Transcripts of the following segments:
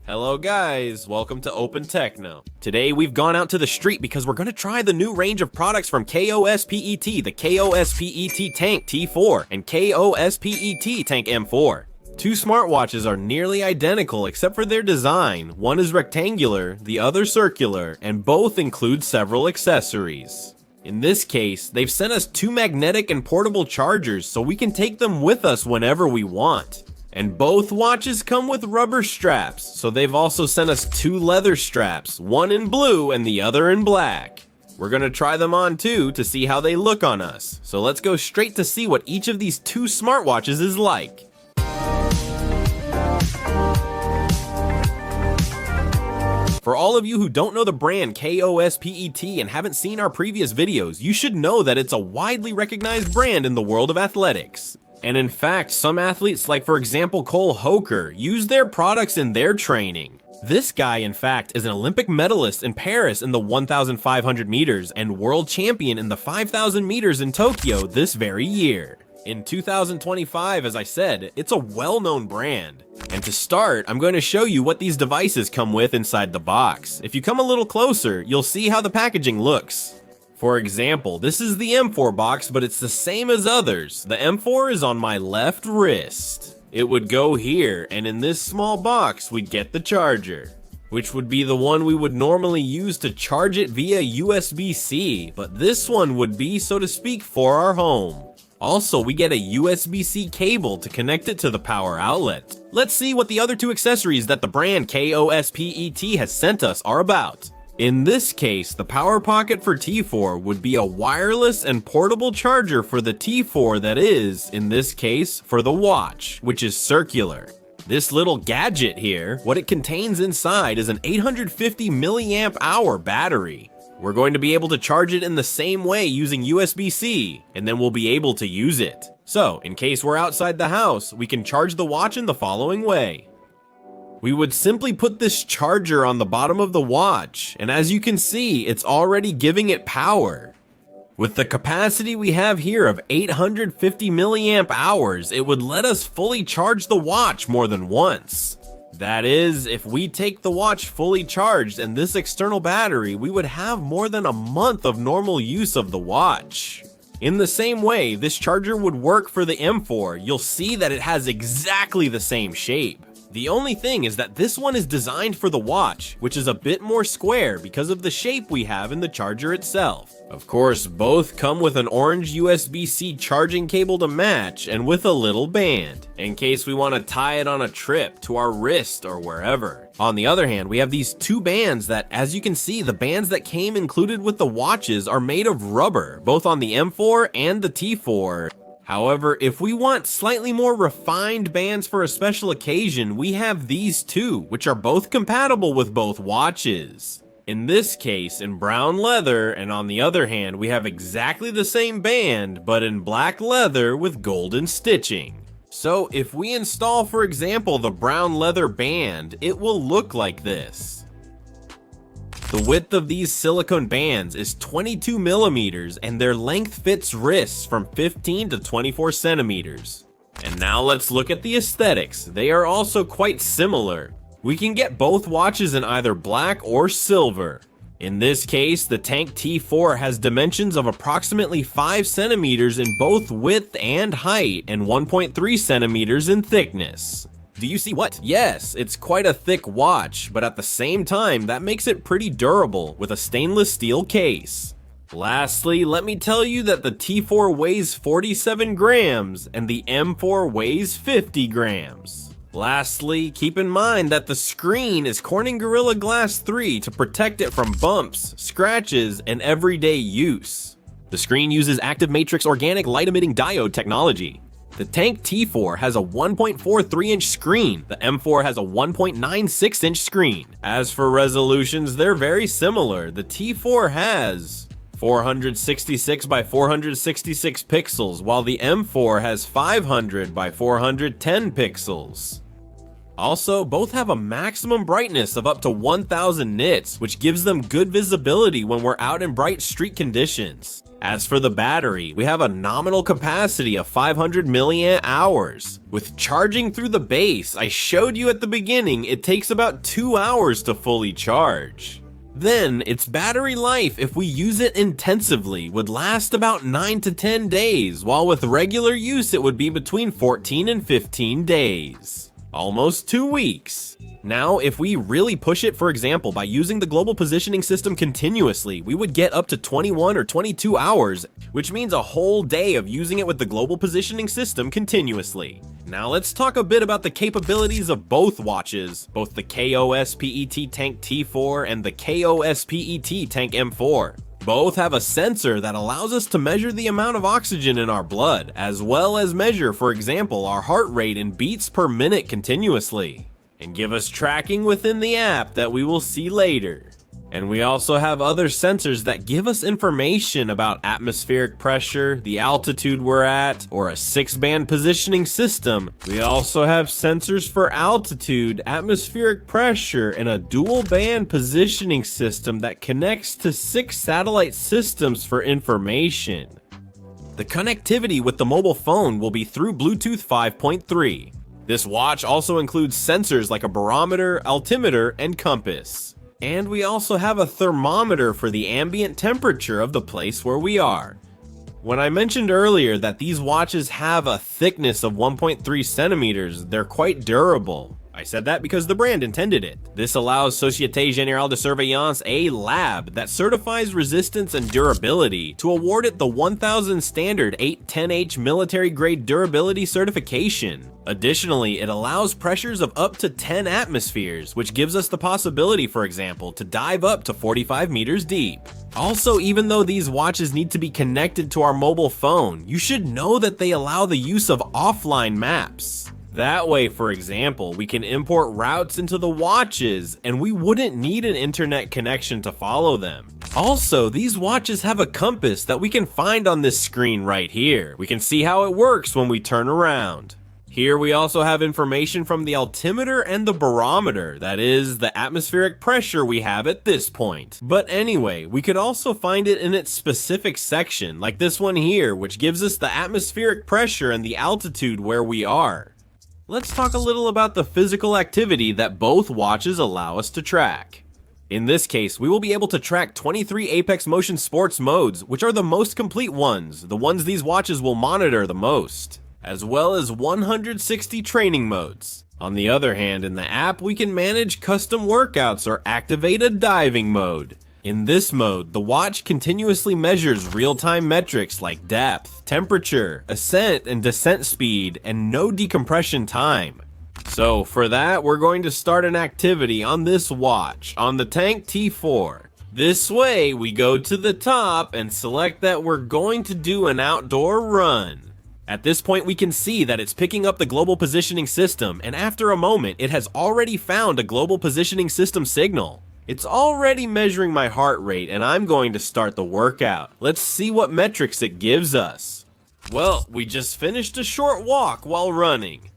Hello guys, welcome to Open Techno. Today we've gone out to the street because we're gonna try the new range of products from Kospet, the Kospet Tank T4 and Kospet Tank M4. Two smartwatches are nearly identical except for their design. One is rectangular, the other circular, and both include several accessories. In this case, they've sent us two magnetic and portable chargers so we can take them with us whenever we want. And both watches come with rubber straps, so they've also sent us two leather straps, one in blue and the other in black. We're gonna try them on too to see how they look on us. So let's go straight to see what each of these two smartwatches is like. For all of you who don't know the brand Kospet and haven't seen our previous videos, you should know that it's a widely recognized brand in the world of athletics. And in fact, some athletes, like for example Cole Hoker, use their products in their training. This guy, in fact, is an Olympic medalist in Paris in the 1,500 meters and world champion in the 5,000 meters in Tokyo this very year. In 2025, as I said, it's a well-known brand. And to start, I'm going to show you what these devices come with inside the box. If you come a little closer, you'll see how the packaging looks. For example, this is the M4 box, but it's the same as others. The M4 is on my left wrist. It would go here, and in this small box, we'd get the charger, which would be the one we would normally use to charge it via USB-C, but this one would be, so to speak, for our home. Also, we get a USB-C cable to connect it to the power outlet. Let's see what the other two accessories that the brand Kospet has sent us are about. In this case, the power pocket for T4 would be a wireless and portable charger for the T4 that is, in this case, for the watch, which is circular. This little gadget here, what it contains inside is an 850 milliamp hour battery. We're going to be able to charge it in the same way using USB-C, and then we'll be able to use it. So, in case we're outside the house, we can charge the watch in the following way. We would simply put this charger on the bottom of the watch, and as you can see, it's already giving it power. With the capacity we have here of 850 milliamp hours, it would let us fully charge the watch more than once. That is, if we take the watch fully charged and this external battery, we would have more than a month of normal use of the watch. In the same way, this charger would work for the M4. You'll see that it has exactly the same shape. The only thing is that this one is designed for the watch, which is a bit more square because of the shape we have in the charger itself. Of course, both come with an orange USB-C charging cable to match and with a little band, in case we want to tie it on a trip to our wrist or wherever. On the other hand, we have these two bands that, as you can see, the bands that came included with the watches are made of rubber, both on the M4 and the T4. However, if we want slightly more refined bands for a special occasion, we have these two, which are both compatible with both watches. In this case, in brown leather, and on the other hand, we have exactly the same band, but in black leather with golden stitching. So if we install, for example, the brown leather band, it will look like this. The width of these silicone bands is 22 millimeters and their length fits wrists from 15 to 24 centimeters. And now let's look at the aesthetics. They are also quite similar. We can get both watches in either black or silver. In this case, the Tank T4 has dimensions of approximately 5 centimeters in both width and height and 1.3 centimeters in thickness. Do you see what? Yes, it's quite a thick watch, but at the same time, that makes it pretty durable with a stainless steel case. Lastly, let me tell you that the T4 weighs 47 grams and the M4 weighs 50 grams. Lastly, keep in mind that the screen is Corning Gorilla Glass 3 to protect it from bumps, scratches, and everyday use. The screen uses active matrix organic light emitting diode technology. The Tank T4 has a 1.43-inch screen, the M4 has a 1.96-inch screen. As for resolutions, they're very similar. The T4 has 466 by 466 pixels, while the M4 has 500 by 410 pixels. Also, both have a maximum brightness of up to 1000 nits, which gives them good visibility when we're out in bright street conditions. As for the battery, we have a nominal capacity of 500 milliamp hours. With charging through the base, I showed you at the beginning, it takes about 2 hours to fully charge. Then, its battery life, if we use it intensively, would last about 9 to 10 days, while with regular use it would be between 14 and 15 days. Almost 2 weeks. Now, if we really push it, for example, by using the global positioning system continuously, we would get up to 21 or 22 hours, which means a whole day of using it with the global positioning system continuously. Now let's talk a bit about the capabilities of both watches, both the Kospet Tank T4 and the Kospet Tank M4. Both have a sensor that allows us to measure the amount of oxygen in our blood, as well as measure, for example, our heart rate in beats per minute continuously, and give us tracking within the app that we will see later. And we also have other sensors that give us information about atmospheric pressure, the altitude we're at, or a 6-band positioning system. We also have sensors for altitude, atmospheric pressure, and a dual-band positioning system that connects to 6 satellite systems for information. The connectivity with the mobile phone will be through Bluetooth 5.3. This watch also includes sensors like a barometer, altimeter, and compass. And we also have a thermometer for the ambient temperature of the place where we are. When I mentioned earlier that these watches have a thickness of 1.3 centimeters, they're quite durable. I said that because the brand intended it. This allows Société Générale de Surveillance, a lab that certifies resistance and durability, to award it the 1000 standard 810H military grade durability certification. Additionally, it allows pressures of up to 10 atmospheres, which gives us the possibility, for example, to dive up to 45 meters deep. Also, even though these watches need to be connected to our mobile phone, you should know that they allow the use of offline maps. That way, for example, we can import routes into the watches, and we wouldn't need an internet connection to follow them. Also, these watches have a compass that we can find on this screen right here. We can see how it works when we turn around. Here we also have information from the altimeter and the barometer, that is, the atmospheric pressure we have at this point. But anyway, we could also find it in its specific section, like this one here, which gives us the atmospheric pressure and the altitude where we are. Let's talk a little about the physical activity that both watches allow us to track. In this case, we will be able to track 23 Apex Motion Sports modes, which are the most complete ones, the ones these watches will monitor the most, as well as 160 training modes. On the other hand, in the app, we can manage custom workouts or activate a diving mode. In this mode, the watch continuously measures real-time metrics like depth, temperature, ascent and descent speed, and no decompression time. So for that, we're going to start an activity on this watch, on the Tank T4. This way, we go to the top and select that we're going to do an outdoor run. At this point, we can see that it's picking up the global positioning system, and after a moment, it has already found a global positioning system signal. It's already measuring my heart rate, and I'm going to start the workout. Let's see what metrics it gives us. Well, we just finished a short walk while running.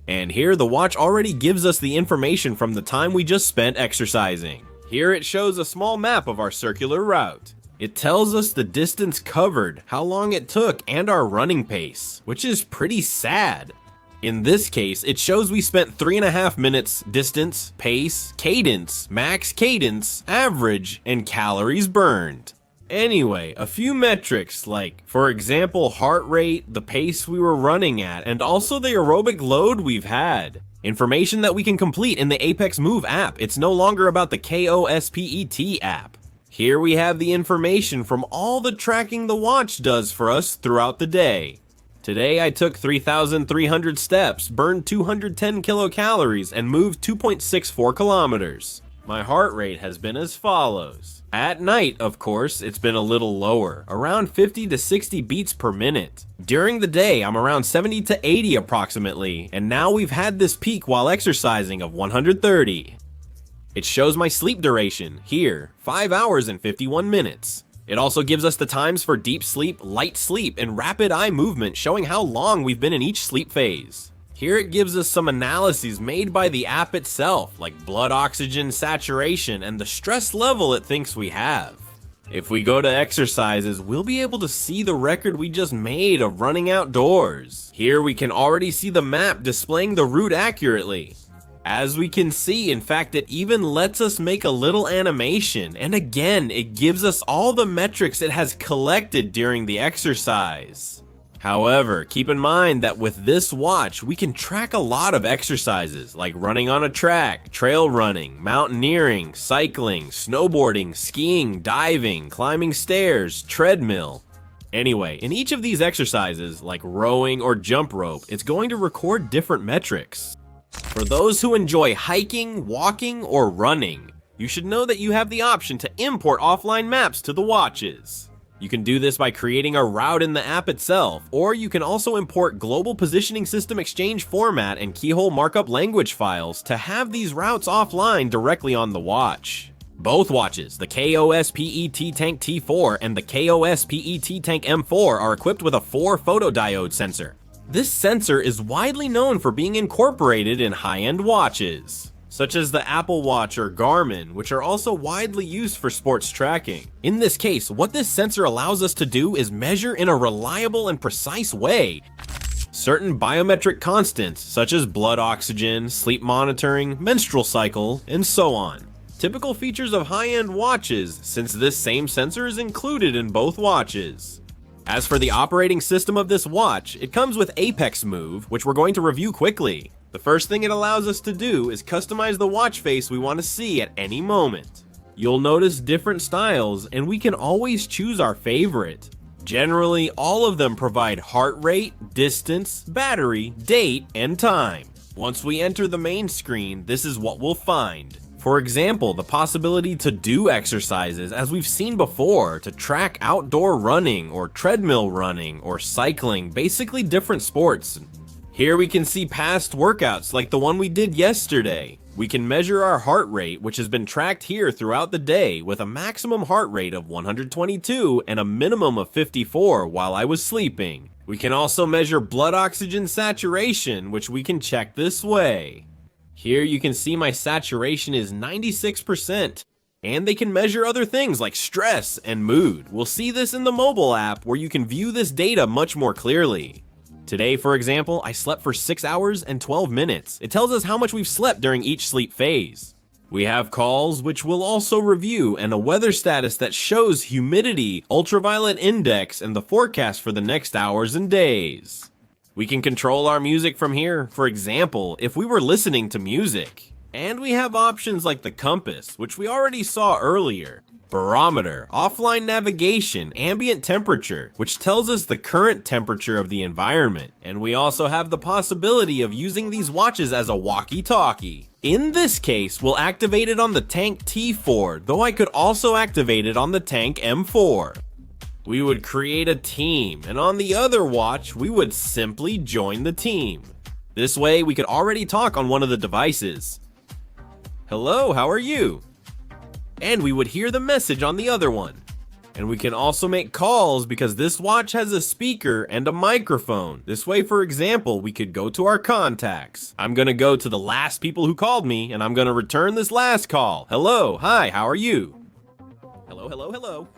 And here the watch already gives us the information from the time we just spent exercising. Here it shows a small map of our circular route. It tells us the distance covered, how long it took, and our running pace, which is pretty sad. In this case, it shows we spent 3.5 minutes, distance, pace, cadence, max cadence, average, and calories burned. Anyway, a few metrics like, for example, heart rate, the pace we were running at, and also the aerobic load we've had. Information that we can complete in the Apex Move app. It's no longer about the Kospet app. Here we have the information from all the tracking the watch does for us throughout the day. Today I took 3,300 steps, burned 210 kilocalories, and moved 2.64 kilometers. My heart rate has been as follows. At night, of course, it's been a little lower, around 50 to 60 beats per minute. During the day, I'm around 70 to 80 approximately, and now we've had this peak while exercising of 130. It shows my sleep duration, here, 5 hours and 51 minutes. It also gives us the times for deep sleep, light sleep, and rapid eye movement, showing how long we've been in each sleep phase. Here it gives us some analyses made by the app itself, like blood oxygen saturation and the stress level it thinks we have. If we go to exercises, we'll be able to see the record we just made of running outdoors. Here we can already see the map displaying the route accurately. As we can see, in fact, it even lets us make a little animation, and again, it gives us all the metrics it has collected during the exercise. However, keep in mind that with this watch, we can track a lot of exercises like running on a track, trail running, mountaineering, cycling, snowboarding, skiing, diving, climbing stairs, treadmill. Anyway, in each of these exercises, like rowing or jump rope, it's going to record different metrics. For those who enjoy hiking, walking, or running, you should know that you have the option to import offline maps to the watches. You can do this by creating a route in the app itself, or you can also import Global Positioning System Exchange format and keyhole markup language files to have these routes offline directly on the watch. Both watches, the Kospet Tank T4 and the Kospet Tank M4, are equipped with a 4 photodiode sensor. This sensor is widely known for being incorporated in high-end watches, such as the Apple Watch or Garmin, which are also widely used for sports tracking. In this case, what this sensor allows us to do is measure in a reliable and precise way certain biometric constants, such as blood oxygen, sleep monitoring, menstrual cycle, and so on. Typical features of high-end watches, since this same sensor is included in both watches. As for the operating system of this watch, it comes with Apex Move, which we're going to review quickly. The first thing it allows us to do is customize the watch face we want to see at any moment. You'll notice different styles, and we can always choose our favorite. Generally, all of them provide heart rate, distance, battery, date, and time. Once we enter the main screen, this is what we'll find. For example, the possibility to do exercises as we've seen before, to track outdoor running or treadmill running or cycling, basically different sports. Here we can see past workouts like the one we did yesterday. We can measure our heart rate, which has been tracked here throughout the day with a maximum heart rate of 122 and a minimum of 54 while I was sleeping. We can also measure blood oxygen saturation, which we can check this way. Here you can see my saturation is 96%, and they can measure other things like stress and mood. We'll see this in the mobile app where you can view this data much more clearly. Today, for example, I slept for 6 hours and 12 minutes. It tells us how much we've slept during each sleep phase. We have calls, which we'll also review, and a weather status that shows humidity, ultraviolet index, and the forecast for the next hours and days. We can control our music from here, for example, if we were listening to music. And we have options like the compass, which we already saw earlier, barometer, offline navigation, ambient temperature, which tells us the current temperature of the environment. And we also have the possibility of using these watches as a walkie-talkie. In this case, we'll activate it on the Tank T4, though I could also activate it on the Tank M4. We would create a team, and on the other watch, we would simply join the team. This way, we could already talk on one of the devices. Hello, how are you? And we would hear the message on the other one. And we can also make calls because this watch has a speaker and a microphone. This way, for example, we could go to our contacts. I'm gonna go to the last people who called me, and I'm gonna return this last call. Hello, hi, how are you? Hello, hello, hello.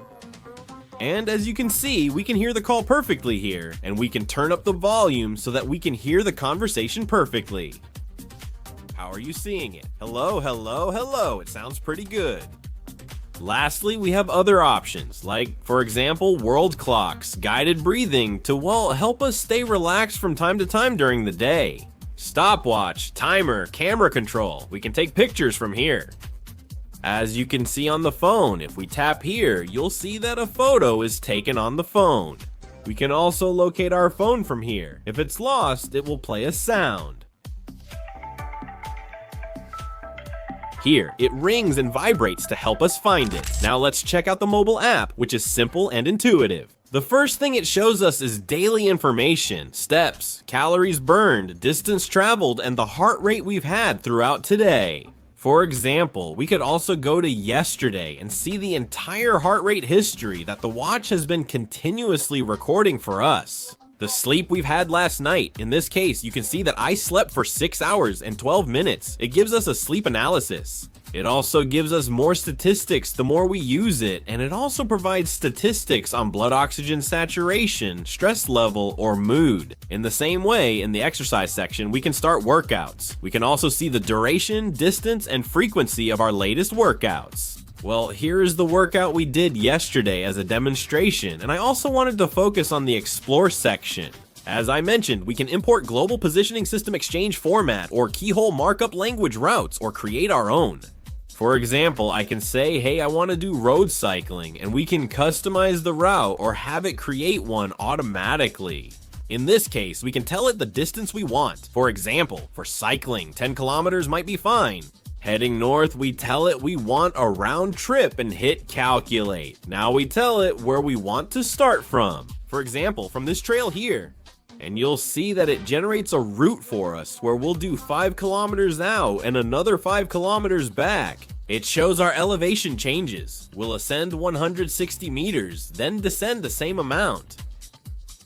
And as you can see, we can hear the call perfectly here, and we can turn up the volume so that we can hear the conversation perfectly. How are you seeing it? Hello, hello, hello. It sounds pretty good. Lastly, we have other options, like, for example, world clocks, guided breathing to, well, help us stay relaxed from time to time during the day. Stopwatch, timer, camera control. We can take pictures from here. As you can see on the phone, if we tap here, you'll see that a photo is taken on the phone. We can also locate our phone from here. If it's lost, it will play a sound. Here, it rings and vibrates to help us find it. Now let's check out the mobile app, which is simple and intuitive. The first thing it shows us is daily information, steps, calories burned, distance traveled, and the heart rate we've had throughout today. For example, we could also go to yesterday and see the entire heart rate history that the watch has been continuously recording for us. The sleep we've had last night, in this case, you can see that I slept for 6 hours and 12 minutes. It gives us a sleep analysis. It also gives us more statistics the more we use it, and it also provides statistics on blood oxygen saturation, stress level, or mood. In the same way, in the exercise section, we can start workouts. We can also see the duration, distance, and frequency of our latest workouts. Well, here is the workout we did yesterday as a demonstration, and I also wanted to focus on the Explore section. As I mentioned, we can import Global Positioning System Exchange format or keyhole markup language routes or create our own. For example, I can say, hey, I want to do road cycling, and we can customize the route or have it create one automatically. In this case, we can tell it the distance we want. For example, for cycling, 10 kilometers might be fine. Heading north, we tell it we want a round trip and hit calculate. Now we tell it where we want to start from. For example, from this trail here. And you'll see that it generates a route for us where we'll do 5 kilometers out and another 5 kilometers back. It shows our elevation changes. We'll ascend 160 meters, then descend the same amount.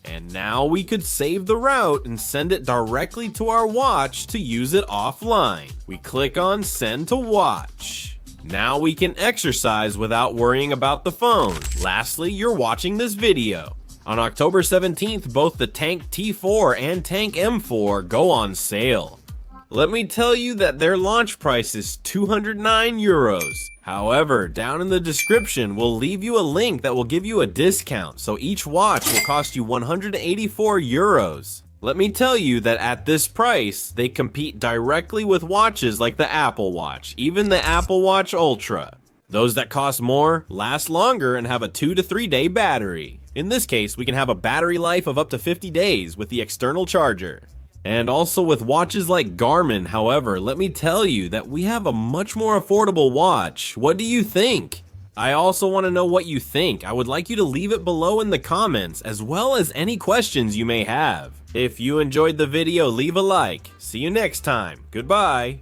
And now we could save the route and send it directly to our watch to use it offline. We click on Send to Watch. Now we can exercise without worrying about the phone. Lastly, you're watching this video. On October 17th, both the Tank T4 and Tank M4 go on sale. Let me tell you that their launch price is 209 euros. However, down in the description, we'll leave you a link that will give you a discount, so each watch will cost you 184 euros. Let me tell you that at this price, they compete directly with watches like the Apple Watch, even the Apple Watch Ultra. Those that cost more last longer and have a 2 to 3 day battery. In this case, we can have a battery life of up to 50 days with the external charger. And also with watches like Garmin, however, let me tell you that we have a much more affordable watch. What do you think? I also want to know what you think. I would like you to leave it below in the comments, as well as any questions you may have. If you enjoyed the video, leave a like. See you next time. Goodbye.